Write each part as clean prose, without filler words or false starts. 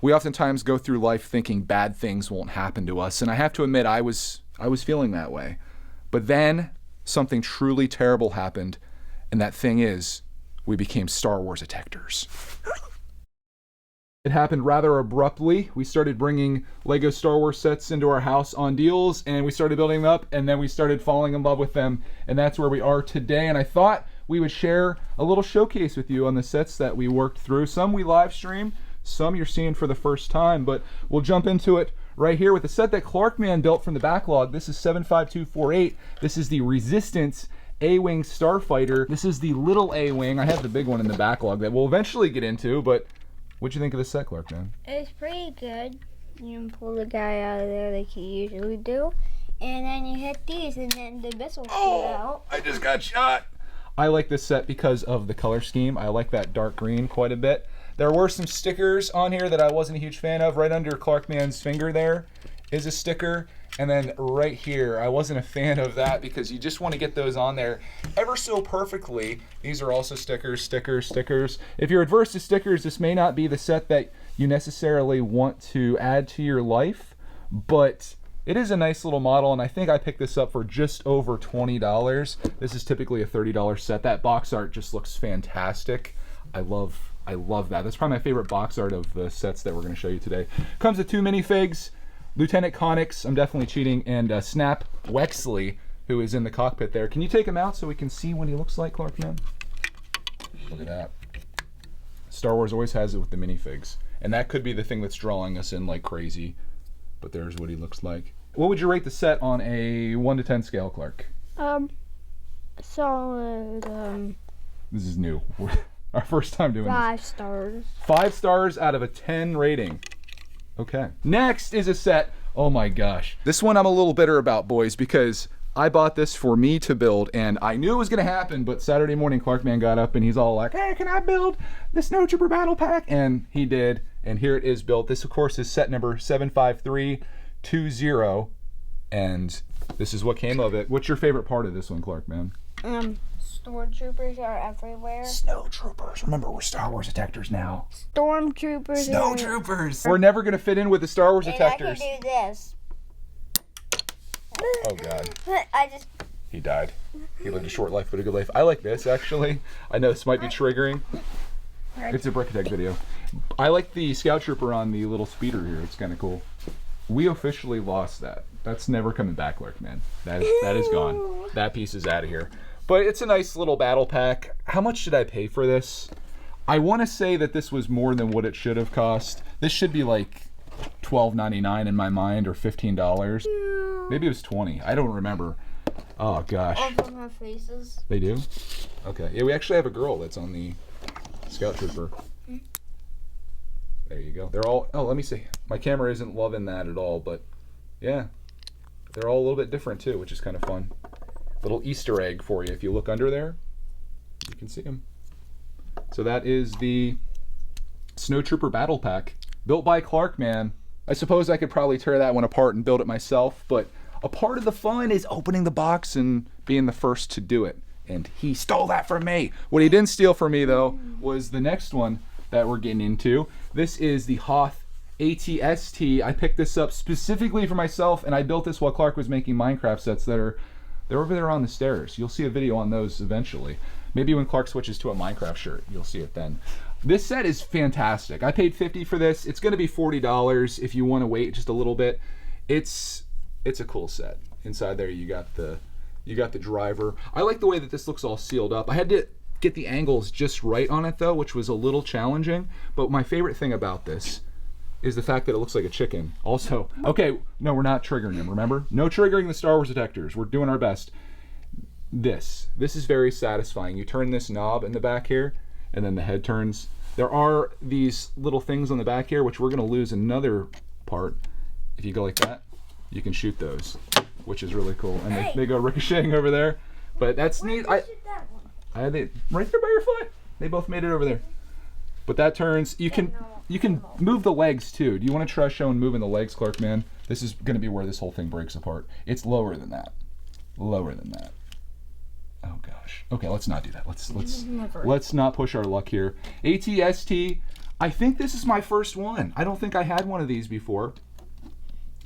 We oftentimes go through life thinking bad things won't happen to us, and I have to admit I was feeling that way. But then something truly terrible happened, and that thing is we became Star Wars detectors. It happened rather abruptly. We started bringing Lego Star Wars sets into our house on deals, and we started building them up, and then we started falling in love with them, and that's where we are today. And I thought we would share a little showcase with you on the sets that we worked through. Some we live stream, some you're seeing for the first time, but we'll jump into it right here with the set that Clarkman built from the backlog. This is 75248. This is the Resistance A-Wing Starfighter. This is the little A-Wing. I have the big one in the backlog that we'll eventually get into, but what'd you think of this set, Clarkman? It's pretty good. You can pull the guy out of there like you usually do, and then you hit these, and then the missiles shoot out. I just got shot. I like this set because of the color scheme. I like that dark green quite a bit. There were some stickers on here that I wasn't a huge fan of. Right under Clarkman's finger there is a sticker. And then right here, I wasn't a fan of that because you just want to get those on there ever so perfectly. These are also stickers, stickers, stickers. If you're adverse to stickers, this may not be the set that you necessarily want to add to your life, but it is a nice little model, and I think I picked this up for just over $20. This is typically a $30 set. That box art just looks fantastic. I love that. That's probably my favorite box art of the sets that we're going to show you today. Comes with 2 minifigs, Lieutenant Connix, I'm definitely cheating, and Snap Wexley, who is in the cockpit there. Can you take him out so we can see what he looks like, Clarkman? Look at that. Star Wars always has it with the minifigs, and that could be the thing that's drawing us in like crazy, but there's what he looks like. What would you rate the set on a 1 to 10 scale, Clark? Solid, This is new. Our first time doing 5 this. stars. 5 stars out of a 10 rating. Okay. Next is a set. Oh my gosh. This one I'm a little bitter about, boys, because I bought this for me to build, and I knew it was going to happen, but Saturday morning Clarkman got up and he's all like, hey, can I build the Snow Trooper Battle Pack? And he did, and here it is built. This, of course, is set number 75320, and this is what came of it. What's your favorite part of this one, Clarkman? Stormtroopers are everywhere. Snow Troopers. Remember, we're Star Wars detectors now. Stormtroopers. Snow Troopers. We're never going to fit in with the Star Wars detectors. I can do this. Oh, God. He died. He lived a short life, but a good life. I like this, actually. I know this might be triggering. It's a brickitect video. I like the Scout Trooper on the little speeder here. It's kind of cool. We officially lost that. That's never coming back, Clarkman. That is gone. That piece is out of here. But it's a nice little battle pack. How much did I pay for this? I want to say that this was more than what it should have cost. This should be like $12.99 in my mind, or $15. Maybe it was $20. I don't remember. Oh gosh. All of them have faces. They do? Okay. Yeah, we actually have a girl that's on the Scout Trooper. There you go. They're all, oh, let me see. My camera isn't loving that at all, but yeah. They're all a little bit different too, which is kind of fun. Little Easter egg for you. If you look under there, you can see them. So that is the Snow Trooper Battle Pack, built by Clarkman. I suppose I could probably tear that one apart and build it myself, but a part of the fun is opening the box and being the first to do it. And he stole that from me. What he didn't steal from me, though, was the next one that we're getting into. This is the Hoth ATST. I picked this up specifically for myself, and I built this while Clark was making Minecraft sets they're over there on the stairs. You'll see a video on those eventually. Maybe when Clark switches to a Minecraft shirt, you'll see it then. This set is fantastic. I paid $50 for this. It's going to be $40 if you want to wait just a little bit. It's a cool set. Inside there you got the driver. I like the way that this looks all sealed up. I had to get the angles just right on it though, which was a little challenging. But my favorite thing about this is the fact that it looks like a chicken. Also, okay, no, we're not triggering him, remember? No triggering the Star Wars detectors. We're doing our best. This is very satisfying. You turn this knob in the back here, and then the head turns. There are these little things on the back here, which we're gonna lose another part. If you go like that, you can shoot those, which is really cool. And they go ricocheting over there. But that's neat. I had it right there by your foot. They both made it over there. But that turns, you can move the legs too. Do you want to try showing moving the legs, Clarkman? This is going to be where this whole thing breaks apart. It's lower than that. Lower than that. Oh gosh. Okay, let's not do that. Let's not push our luck here. ATST, I think this is my first one. I don't think I had one of these before.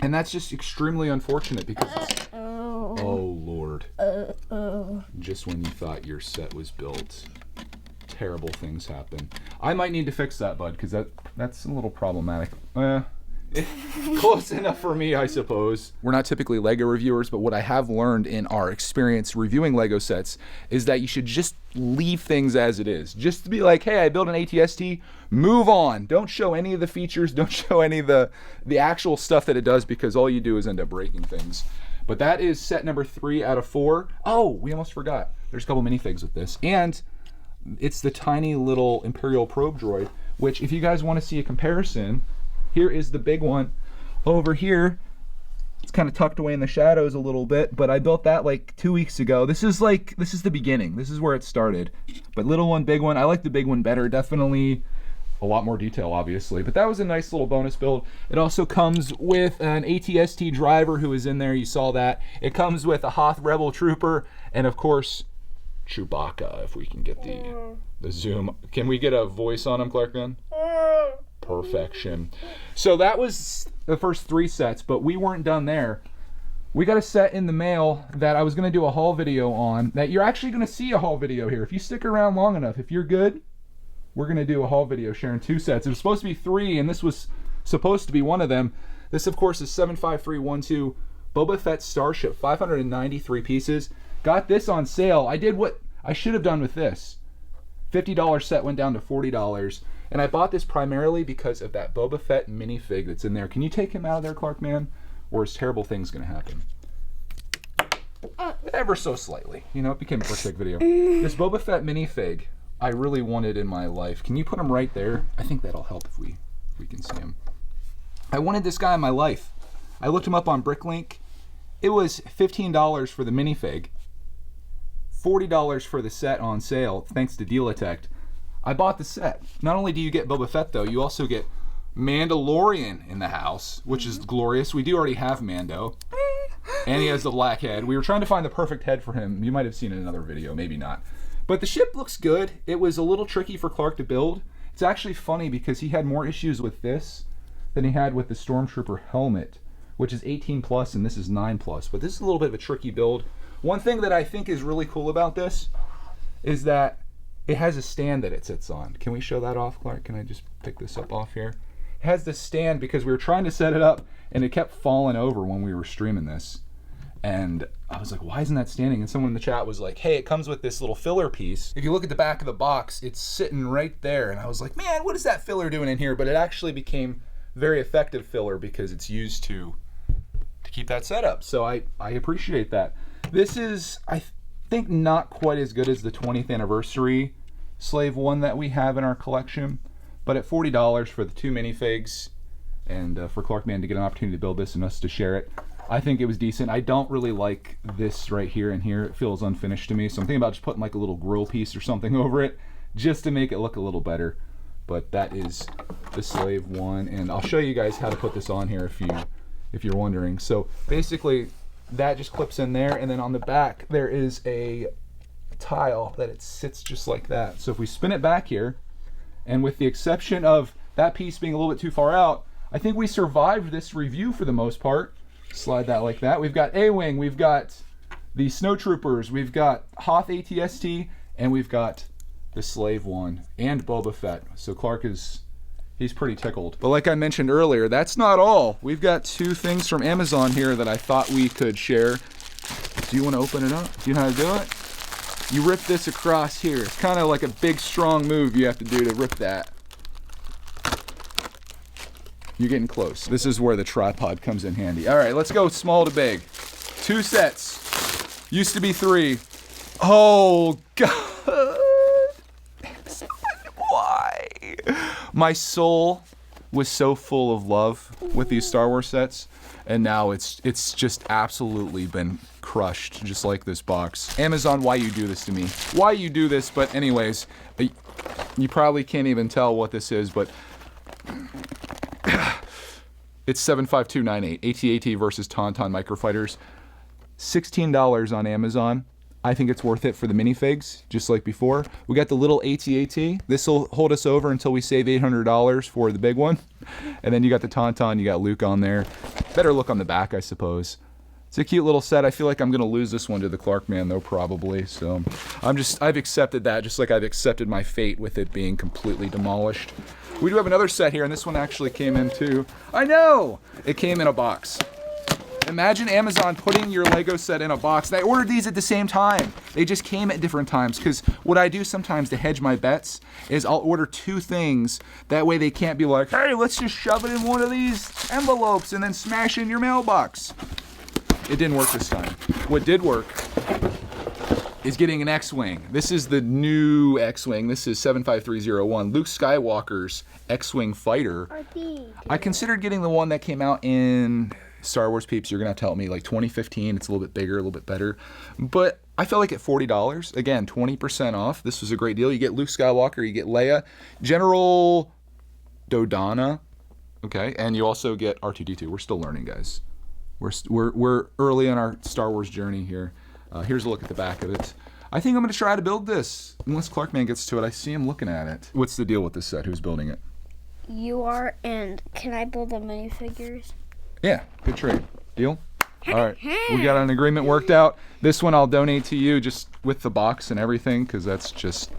And that's just extremely unfortunate because it's... Oh, Lord. Just when you thought your set was built, terrible things happen. I might need to fix that, bud, because that's a little problematic. Close enough for me, I suppose. We're not typically Lego reviewers, but what I have learned in our experience reviewing Lego sets is that you should just leave things as it is. Just to be like, hey, I built an ATST, move on. Don't show any of the features, don't show any of the actual stuff that it does, because all you do is end up breaking things. But that is set number 3 out of 4. Oh, we almost forgot. There's a couple minifigs with this. And it's the tiny little Imperial probe droid, which if you guys want to see a comparison, here is the big one over here. It's kind of tucked away in the shadows a little bit, but I built that like 2 weeks ago. This is the beginning. This is where it started. But little one, big one. I like the big one better. Definitely a lot more detail, obviously. But that was a nice little bonus build. It also comes with an ATST driver who is in there. You saw that. It comes with a Hoth Rebel Trooper, and of course, Chewbacca, if we can get the zoom. Can we get a voice on him, Clark, then? Perfection. So that was the first 3 sets, but we weren't done there. We got a set in the mail that I was going to do a haul video on, that you're actually going to see a haul video here. If you stick around long enough, if you're good, we're going to do a haul video sharing 2 sets. It was supposed to be 3, and this was supposed to be one of them. This, of course, is 75312 Boba Fett Starship, 593 pieces. Got this on sale. I did what I should have done with this. $50 set went down to $40. And I bought this primarily because of that Boba Fett minifig that's in there. Can you take him out of there, Clark, man? Or is terrible things going to happen? Ever so slightly. You know, it became a quick video. This Boba Fett minifig, I really wanted in my life. Can you put him right there? I think that'll help if we can see him. I wanted this guy in my life. I looked him up on Bricklink. It was $15 for the minifig. $40 for the set on sale, thanks to Dealitect. I bought the set. Not only do you get Boba Fett, though, you also get Mandalorian in the house, which is glorious. We do already have Mando. And he has the black head. We were trying to find the perfect head for him. You might have seen it in another video, maybe not. But the ship looks good. It was a little tricky for Clark to build. It's actually funny because he had more issues with this than he had with the Stormtrooper helmet, which is 18 plus and this is 9 plus. But this is a little bit of a tricky build. One thing that I think is really cool about this is that it has a stand that it sits on. Can we show that off, Clark? Can I just pick this up off here? It has this stand because we were trying to set it up and it kept falling over when we were streaming this. And I was like, why isn't that standing? And someone in the chat was like, hey, it comes with this little filler piece. If you look at the back of the box, it's sitting right there. And I was like, man, what is that filler doing in here? But it actually became very effective filler because it's used to keep that set up. So I appreciate that. This is, I think, not quite as good as the 20th anniversary Slave one that we have in our collection, but at $40 for the 2 minifigs and for Clarkman to get an opportunity to build this and us to share it, I think it was decent. I don't really like this right here and here. It feels unfinished to me, so I'm thinking about just putting like a little grill piece or something over it just to make it look a little better. But that is the Slave one, and I'll show you guys how to put this on here if you're wondering. So basically that just clips in there, and then on the back there is a tile that it sits just like that. So if we spin it back here, and with the exception of that piece being a little bit too far out, I think we survived this review for the most part. Slide that like that. We've got Awing, we've got the Snowtroopers, we've got Hoth ATST, and we've got the Slave one and Boba Fett. So Clark he's pretty tickled. But like I mentioned earlier, that's not all. We've got 2 things from Amazon here that I thought we could share. Do you want to open it up? Do you know how to do it? You rip this across here. It's kind of like a big, strong move you have to do to rip that. You're getting close. This is where the tripod comes in handy. All right, let's go small to big. 2 sets. Used to be 3. Oh, God. Why? My soul was so full of love with these Star Wars sets, and now it's just absolutely been crushed, just like this box. Amazon, why you do this to me? Why you do this? But anyways, you probably can't even tell what this is, but it's 75298 AT-AT versus Tauntaun Microfighters. $16 on Amazon. I think it's worth it for the minifigs, just like before. We got the little AT-AT. This will hold us over until we save $800 for the big one. And then you got the Tauntaun, you got Luke on there. Better look on the back, I suppose. It's a cute little set. I feel like I'm gonna lose this one to the Clarkman though, probably. So I've accepted that, just like I've accepted my fate with it being completely demolished. We do have another set here, and this one actually came in too. I know! It came in a box. Imagine Amazon putting your Lego set in a box. I ordered these at the same time. They just came at different times, because what I do sometimes to hedge my bets is I'll order 2 things. That way they can't be like, hey, let's just shove it in one of these envelopes and then smash in your mailbox. It didn't work this time. What did work is getting an X-Wing. This is the new X-Wing. This is 75301, Luke Skywalker's X-Wing fighter. I considered getting the one that came out in Star Wars peeps. You're gonna have to help me, like 2015. It's a little bit bigger, a little bit better. But I felt like at $40, again, 20% off. This was a great deal. You get Luke Skywalker, you get Leia, General Dodonna, okay, and you also get R2-D2. We're still learning, guys. We're early on our Star Wars journey here. Here's a look at the back of it. I think I'm going to try to build this, unless Clarkman gets to it. I see him looking at it. What's the deal with this set? Who's building it? You are, and can I build the minifigures? Yeah, good trade. Deal? All right, we got an agreement worked out. This one I'll donate to you just with the box and everything, because that's just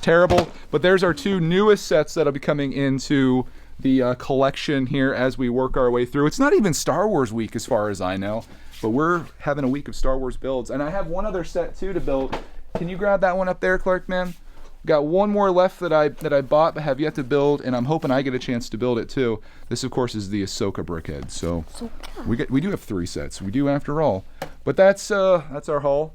terrible. But there's our 2 newest sets that'll be coming into the collection here as we work our way through. It's not even Star Wars week as far as I know, but we're having a week of Star Wars builds. And I have one other set too to build. Can you grab that one up there, Clarkman? Got one more left that I bought but have yet to build, and I'm hoping I get a chance to build it too. This, of course, is the Ahsoka brickhead. So we do have 3 sets. We do after all. But that's our haul.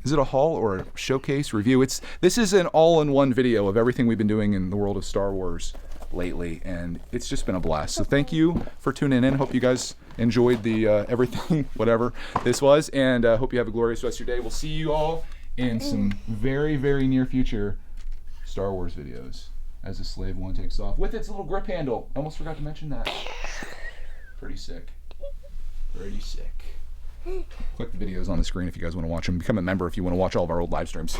Is it a haul or a showcase review? This is an all-in-one video of everything we've been doing in the world of Star Wars lately, and it's just been a blast. So thank you for tuning in. Hope you guys enjoyed the everything, whatever this was, and hope you have a glorious rest of your day. We'll see you all in some very, very near future Star Wars videos as the Slave One takes off with its little grip handle. Almost forgot to mention that. Pretty sick. Pretty sick. Click the videos on the screen if you guys want to watch them. Become a member if you want to watch all of our old live streams.